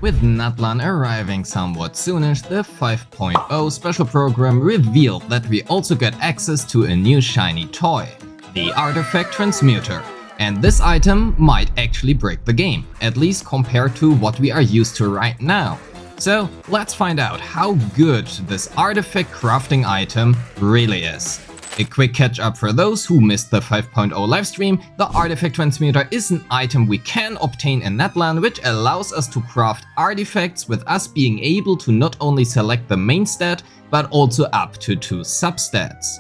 With Natlan arriving somewhat soonish, the 5.0 special program revealed that we also get access to a new shiny toy, the Artifact Transmuter. And this item might actually break the game, at least compared to what we are used to right now. So let's find out how good this artifact crafting item really is. A quick catch up for those who missed the 5.0 livestream, the Artifact Transmuter is an item we can obtain in Natlan, which allows us to craft artifacts with us being able to not only select the main stat, but also up to 2 substats.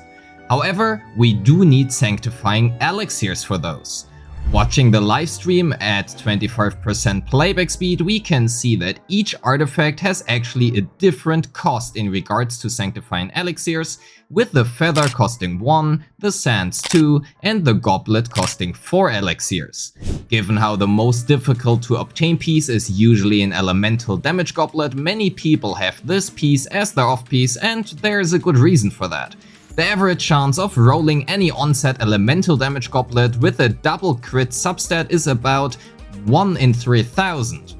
However, we do need sanctifying elixirs for those. Watching the livestream at 25% playback speed, we can see that each artifact has actually a different cost in regards to sanctifying elixirs, with the feather costing 1, the sands 2, and the goblet costing 4 elixirs. Given how the most difficult to obtain piece is usually an elemental damage goblet, many people have this piece as their off piece, and there's a good reason for that. The average chance of rolling any onset elemental damage goblet with a double crit substat is about 1 in 3000.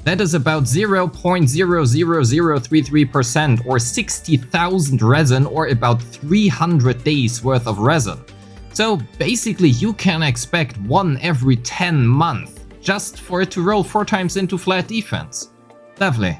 That is about 0.00033% or 60,000 resin, or about 300 days worth of resin. So basically you can expect 1 every 10 months just for it to roll 4 times into flat defense. Lovely.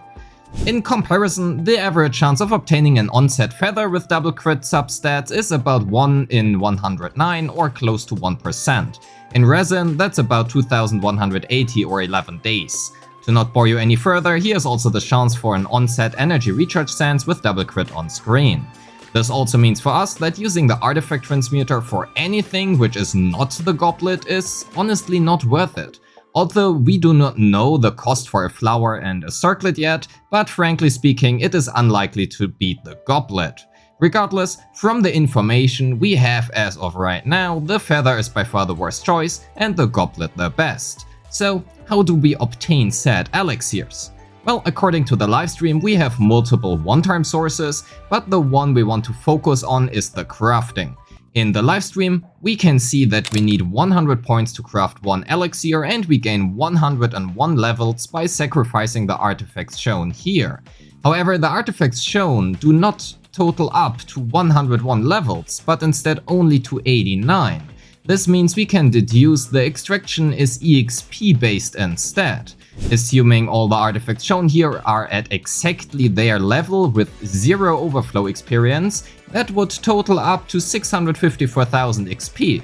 In comparison, the average chance of obtaining an onset feather with double crit substats is about 1 in 109 or close to 1%. In resin, that's about 2180 or 11 days. To not bore you any further, here's also the chance for an onset energy recharge sands with double crit on screen. This also means for us that using the Artifact Transmuter for anything which is not the goblet is honestly not worth it. Although we do not know the cost for a flower and a circlet yet, but frankly speaking it is unlikely to beat the goblet. Regardless, from the information we have as of right now, the feather is by far the worst choice and the goblet the best. So how do we obtain said elixirs? Well, according to the livestream we have multiple one-time sources, but the one we want to focus on is the crafting. In the livestream, we can see that we need 100 points to craft 1 elixir, and we gain 101 levels by sacrificing the artifacts shown here. However, the artifacts shown do not total up to 101 levels, but instead only to 89. This means we can deduce the extraction is EXP based instead. Assuming all the artifacts shown here are at exactly their level with 0 overflow experience, that would total up to 654,000 XP.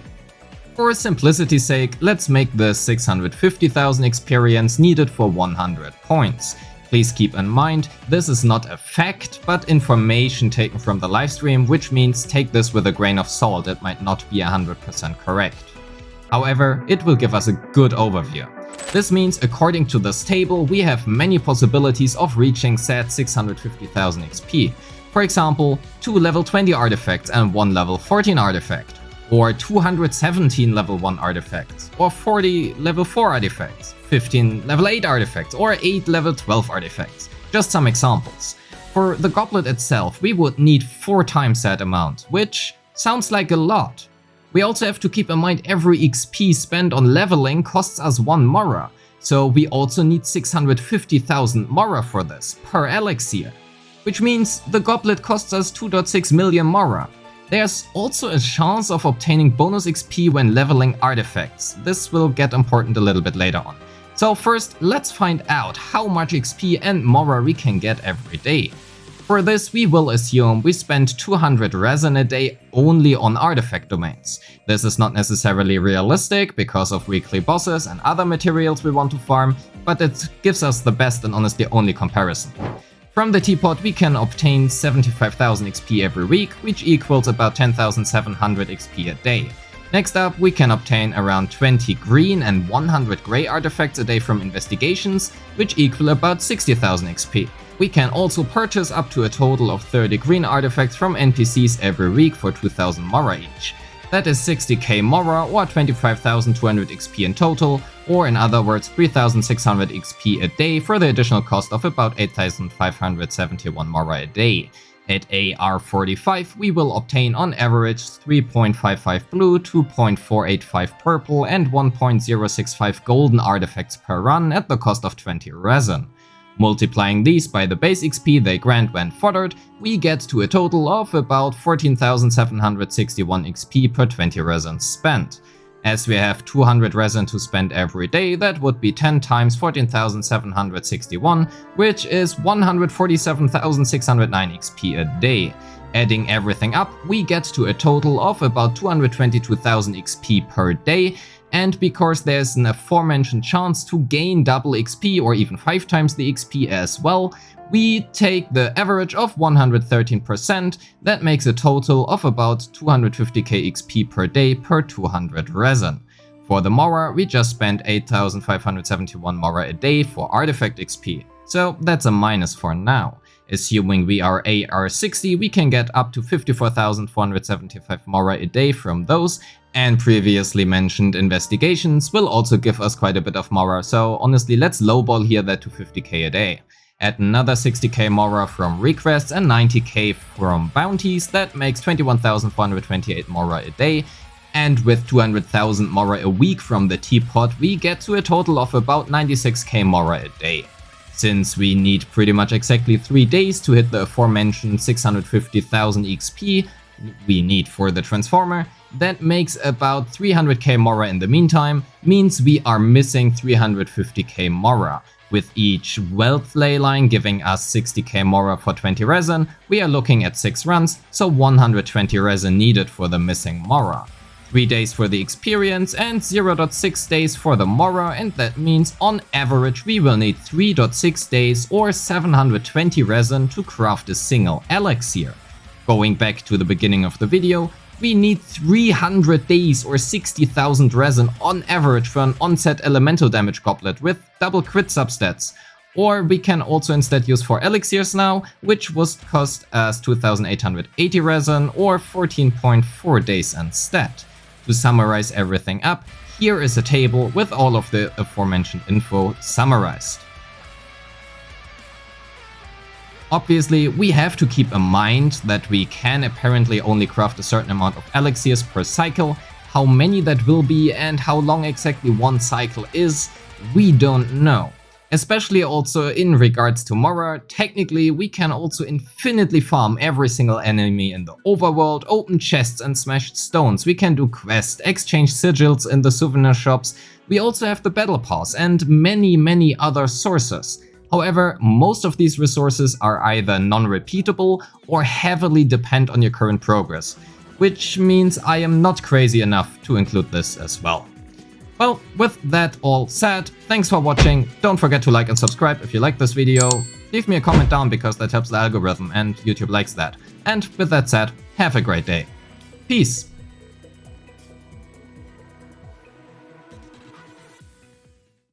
For simplicity's sake, let's make the 650,000 experience needed for 100 points. Please keep in mind, this is not a fact, but information taken from the livestream, which means take this with a grain of salt, it might not be 100% correct. However, it will give us a good overview. This means, according to this table, we have many possibilities of reaching said 650,000 XP. For example, 2 level 20 artifacts and 1 level 14 artifact, or 217 level 1 artifacts, or 40 level 4 artifacts, 15 level 8 artifacts, or 8 level 12 artifacts. Just some examples. For the goblet itself, we would need 4 times that amount, which sounds like a lot. We also have to keep in mind every XP spent on leveling costs us 1 Mora, so we also need 650,000 Mora for this, per elixir. Which means the goblet costs us 2.6 million Mora. There's also a chance of obtaining bonus XP when leveling artifacts. This will get important a little bit later on. So first, let's find out how much XP and Mora we can get every day. For this, we will assume we spend 200 resin a day only on artifact domains. This is not necessarily realistic because of weekly bosses and other materials we want to farm, but it gives us the best and honestly only comparison. From the teapot we can obtain 75,000 XP every week, which equals about 10,700 XP a day. Next up, we can obtain around 20 green and 100 grey artifacts a day from investigations, which equal about 60,000 XP. We can also purchase up to a total of 30 green artifacts from NPCs every week for 2,000 Mora each. That is 60k Mora or 25,200 XP in total, or in other words 3,600 XP a day for the additional cost of about 8,571 Mora a day. At AR45 we will obtain on average 3.55 blue, 2.485 purple and 1.065 golden artifacts per run at the cost of 20 resin. Multiplying these by the base XP they grant when foddered, we get to a total of about 14,761 XP per 20 resin spent. As we have 200 resin to spend every day, that would be 10 times 14,761, which is 147,609 XP a day. Adding everything up, we get to a total of about 222,000 XP per day, and because there's an aforementioned chance to gain double XP or even 5 times the XP as well, we take the average of 113%, that makes a total of about 250k XP per day per 200 resin. For the Mora, we just spent 8,571 Mora a day for Artifact XP, so that's a minus for now. Assuming we are AR60, we can get up to 54,475 Mora a day from those, and previously mentioned investigations will also give us quite a bit of Mora, so honestly let's lowball here that to 50k a day. Add another 60k Mora from requests and 90k from bounties, that makes 21,428 Mora a day, and with 200,000 Mora a week from the teapot, we get to a total of about 96k Mora a day. Since we need pretty much exactly 3 days to hit the aforementioned 650,000 XP we need for the transformer, that makes about 300k Mora in the meantime, means we are missing 350k Mora. With each wealth ley line giving us 60k Mora for 20 resin, we are looking at 6 runs, so 120 resin needed for the missing Mora. 3 days for the experience and 0.6 days for the Mora, and that means on average we will need 3.6 days or 720 resin to craft a single elixir. Going back to the beginning of the video, we need 300 days or 60,000 resin on average for an onset elemental damage goblet with double crit substats. Or we can also instead use 4 elixirs now, which would cost us 2,880 resin or 14.4 days instead. To summarize everything up, here is a table with all of the aforementioned info summarized. Obviously, we have to keep in mind that we can apparently only craft a certain amount of elixirs per cycle. How many that will be and how long exactly one cycle is, we don't know. Especially also in regards to Mora, technically we can also infinitely farm every single enemy in the overworld, open chests and smashed stones, we can do quests, exchange sigils in the souvenir shops, we also have the battle pass and many other sources. However, most of these resources are either non-repeatable or heavily depend on your current progress, which means I am not crazy enough to include this as well. Well, with that all said, thanks for watching, don't forget to like and subscribe if you like this video, leave me a comment down because that helps the algorithm and YouTube likes that, and with that said, have a great day. Peace!